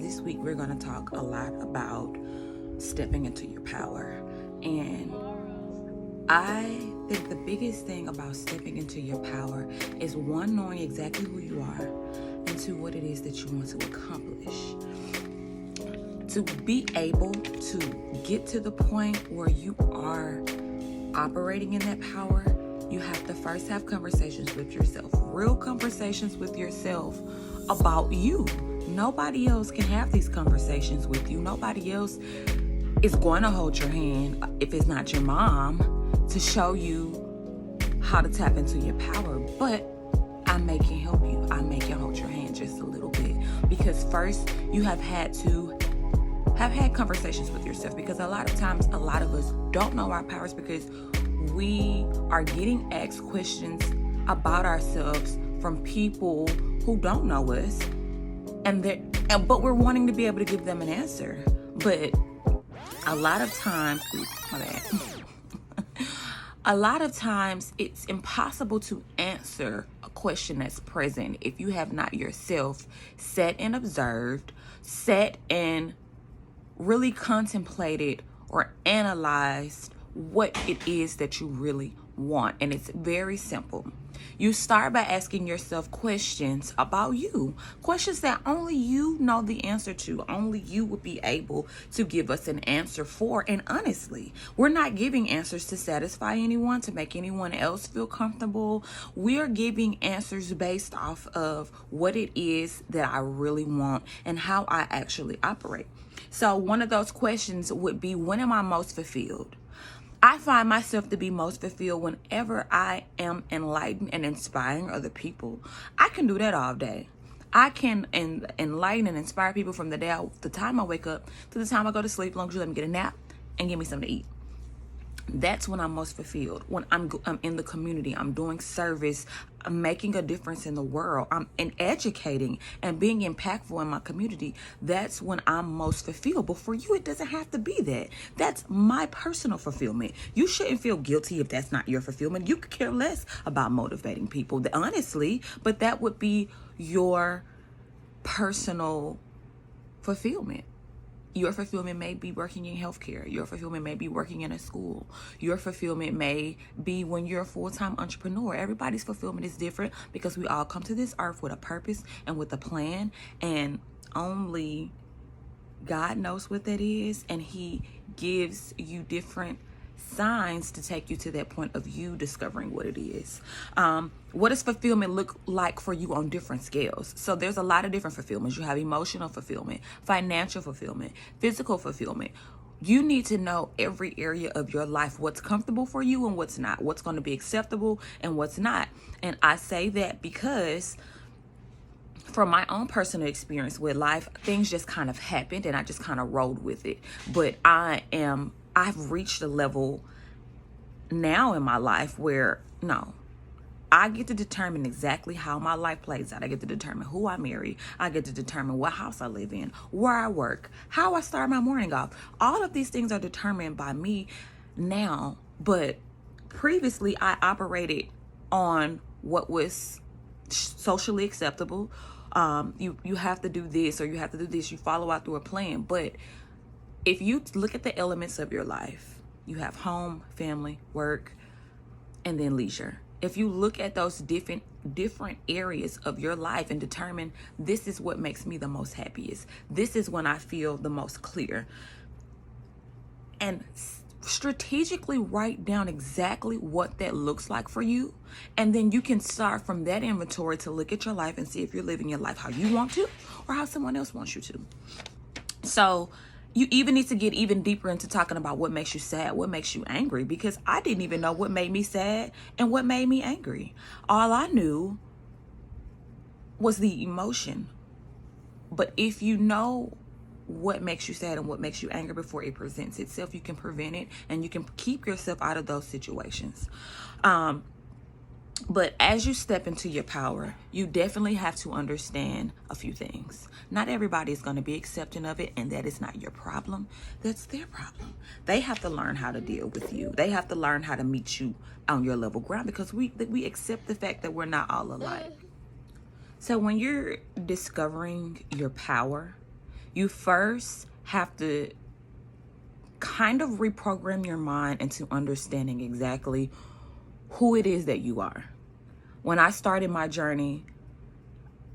this week we're going to talk a lot about stepping into your power. And I think the biggest thing about stepping into your power is, one, knowing exactly who you are, and two, what it is that you want to accomplish. To be able to get to the point where you are operating in that power, you have to first have conversations with yourself, real conversations with yourself about you. Nobody else can have these conversations with you. Nobody else is going to hold your hand, if it's not your mom, to show you how to tap into your power. But I may can help you. I may can hold your hand just a little bit, because first you have had conversations with yourself, because a lot of times a lot of us don't know our powers because we are getting asked questions about ourselves from people who don't know us, but we're wanting to be able to give them an answer. But a lot of times, a lot of times it's impossible to answer a question that's present if you have not yourself sat and observed, sat and really contemplated or analyzed what it is that you really want. And it's very simple. You start by asking yourself questions about you, questions that only you know the answer to, only you would be able to give us an answer for. And honestly, we're not giving answers to satisfy anyone, to make anyone else feel comfortable. We're giving answers based off of what it is that I really want and how I actually operate. So one of those questions would be, when am I most fulfilled? I find myself to be most fulfilled whenever I am enlightening and inspiring other people. I can do that all day. I can enlighten and inspire people from the time I wake up to the time I go to sleep, as long as you let me get a nap and give me something to eat. That's when I'm most fulfilled. When I'm in the community, I'm doing service, I'm making a difference in the world, I'm educating and being impactful in my community. That's when I'm most fulfilled. But for you, it doesn't have to be that. That's my personal fulfillment. You shouldn't feel guilty if that's not your fulfillment. You could care less about motivating people, honestly, but that would be your personal fulfillment. Your fulfillment may be working in healthcare. Your fulfillment may be working in a school. Your fulfillment may be when you're a full-time entrepreneur. Everybody's fulfillment is different because we all come to this earth with a purpose and with a plan, and only God knows what that is, and He gives you different signs to take you to that point of you discovering what it is. What does fulfillment look like for you on different scales? So there's a lot of different fulfillments. You have emotional fulfillment, financial fulfillment, physical fulfillment. You need to know every area of your life, what's comfortable for you and what's not, what's going to be acceptable and what's not. And I say that because from my own personal experience with life, things just kind of happened and I just kind of rolled with it. But I've reached a level now in my life where, no, I get to determine exactly how my life plays out. I get to determine who I marry. I get to determine what house I live in, where I work, how I start my morning off. All of these things are determined by me now. But previously, I operated on what was socially acceptable. You have to do this or you have to do this. You follow out through a plan. But if you look at the elements of your life, you have home, family, work, and then leisure. If you look at those different areas of your life and determine, this is what makes me the most happiest, this is when I feel the most clear, and strategically write down exactly what that looks like for you, and then you can start from that inventory to look at your life and see if you're living your life how you want to or how someone else wants you to. So you even need to get even deeper into talking about what makes you sad, what makes you angry, because I didn't even know what made me sad and what made me angry. All I knew was the emotion. But if you know what makes you sad and what makes you angry before it presents itself, you can prevent it and you can keep yourself out of those situations. But as you step into your power, you definitely have to understand a few things. Not everybody is going to be accepting of it, and that is not your problem. That's their problem. They have to learn how to deal with you. They have to learn how to meet you on your level ground, because we accept the fact that we're not all alike. So when you're discovering your power, You first have to kind of reprogram your mind into understanding exactly who it is that you are. When I started my journey,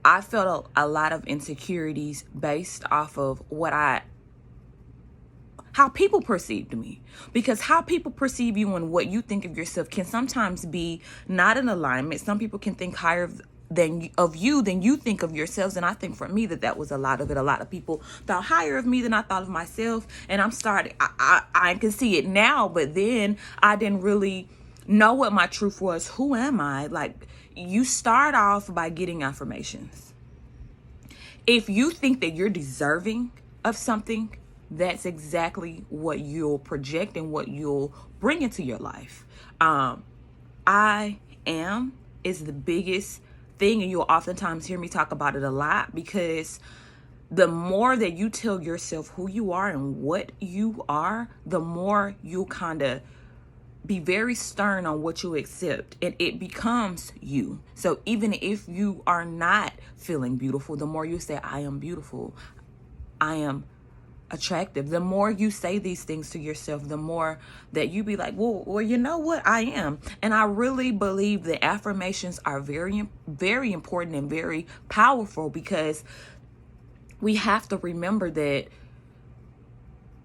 I felt a lot of insecurities based off of how people perceived me, because how people perceive you and what you think of yourself can sometimes be not in alignment. Some people can think higher of you than you think of yourselves, and I think for me that was a lot of it. A lot of people thought higher of me than I thought of myself, and I can see it now, but then I didn't really know what my truth was. Who am I? Like, you start off by getting affirmations. If you think that you're deserving of something, that's exactly what you'll project and what you'll bring into your life. I am is the biggest thing, and you'll oftentimes hear me talk about it a lot, because the more that you tell yourself who you are and what you are, the more you'll kind of be very stern on what you accept, and it becomes you. So even if you are not feeling beautiful, the more you say, I am beautiful, I am attractive, the more you say these things to yourself, the more that you be like, well, you know what, I am. And I really believe that affirmations are very, very important and very powerful, because we have to remember that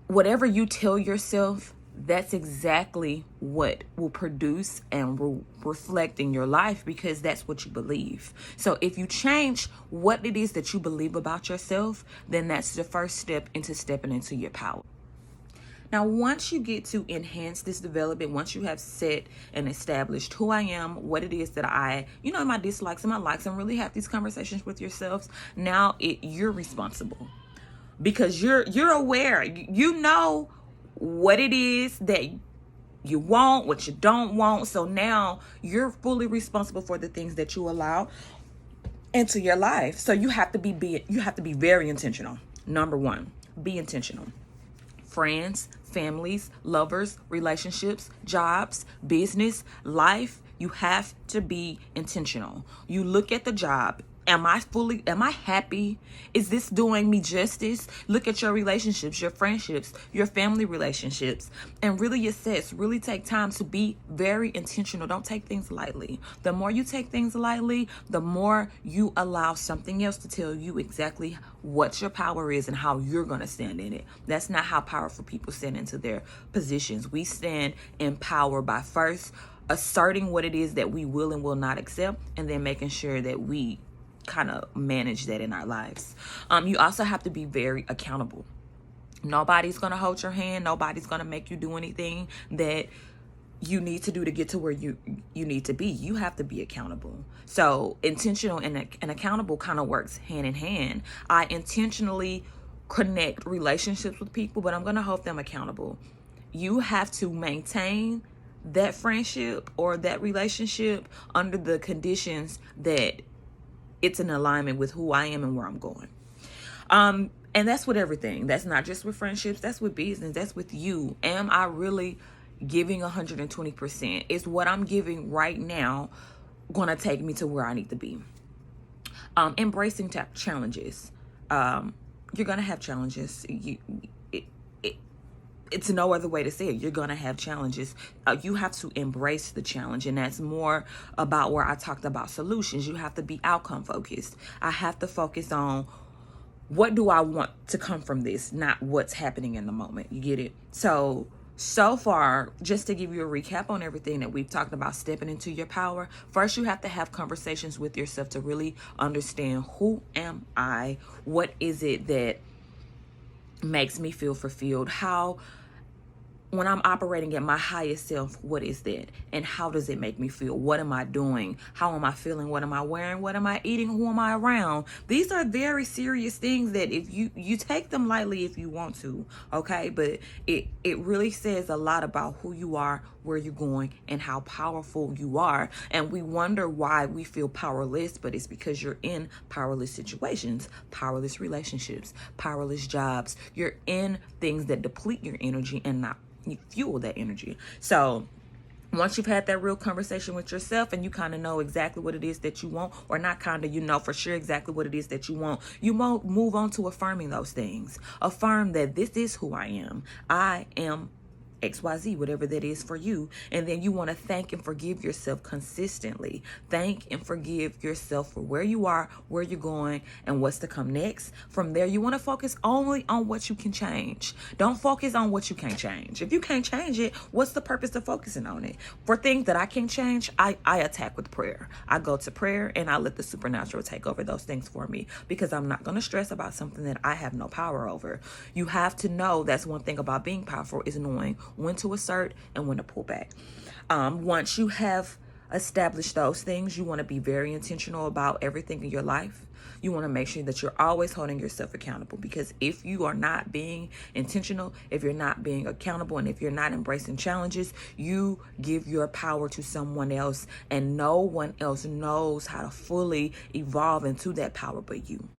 whatever you tell yourself, that's exactly what will produce and will reflect in your life, because that's what you believe. So if you change what it is that you believe about yourself, then that's the first step into stepping into your power. Now, once you get to enhance this development, once you have set and established who I am, what it is that my dislikes and my likes, and really have these conversations with yourselves, now you're responsible, because you're aware. You know what it is that you want, what you don't want. So now you're fully responsible for the things that you allow into your life. So you have to be very intentional. Number one, be intentional. Friends, families, lovers, relationships, jobs, business, life, you have to be intentional. You look at the job. Am I happy? Is this doing me justice? Look at your relationships, your friendships, your family relationships, and really assess, really take time to be very intentional. Don't take things lightly. The more you take things lightly, the more you allow something else to tell you exactly what your power is and how you're going to stand in it. That's not how powerful people stand into their positions. We stand in power by first asserting what it is that we will and will not accept, and then making sure that we kind of manage that in our lives. You also have to be very accountable. Nobody's going to hold your hand. Nobody's going to make you do anything that you need to do to get to where you need to be. You have to be accountable. So intentional and accountable kind of works hand in hand. I intentionally connect relationships with people, but I'm going to hold them accountable. You have to maintain that friendship or that relationship under the conditions that it's in alignment with who I am and where I'm going. And that's with everything. That's not just with friendships. That's with business. That's with you. Am I really giving 120%? Is what I'm giving right now going to take me to where I need to be? Embracing challenges. You're going to have challenges. It's no other way to say it. You're going to have challenges. You have to embrace the challenge. And that's more about where I talked about solutions. You have to be outcome focused. I have to focus on what do I want to come from this, not what's happening in the moment. You get it? So far, just to give you a recap on everything that we've talked about, stepping into your power, first you have to have conversations with yourself to really understand, who am I? What is it that makes me feel fulfilled? When I'm operating at my highest self, what is that? And how does it make me feel? What am I doing? How am I feeling? What am I wearing? What am I eating? Who am I around? These are very serious things that if you take them lightly if you want to, okay? But it really says a lot about who you are, where you're going, and how powerful you are. And we wonder why we feel powerless, but it's because you're in powerless situations, powerless relationships, powerless jobs. You're in things that deplete your energy and not fuel that energy. So Once you've had that real conversation with yourself and you kind of know exactly what it is that you want, or not kind of, you know for sure exactly what it is that you want, you won't move on to affirming those things. Affirm that this is who I am. I am XYZ, whatever that is for you. And then you want to thank and forgive yourself consistently. Thank and forgive yourself for where you are, where you're going, and what's to come next. From there, you want to focus only on what you can change. Don't focus on what you can't change. If you can't change it, what's the purpose of focusing on it? For things that I can't change, I attack with prayer. I go to prayer and I let the supernatural take over those things for me, because I'm not going to stress about something that I have no power over. You have to know, that's one thing about being powerful, is knowing when to assert and when to pull back. Once you have established those things, you want to be very intentional about everything in your life. You want to make sure that you're always holding yourself accountable, because if you are not being intentional, if you're not being accountable, and if you're not embracing challenges, you give your power to someone else, and no one else knows how to fully evolve into that power but you.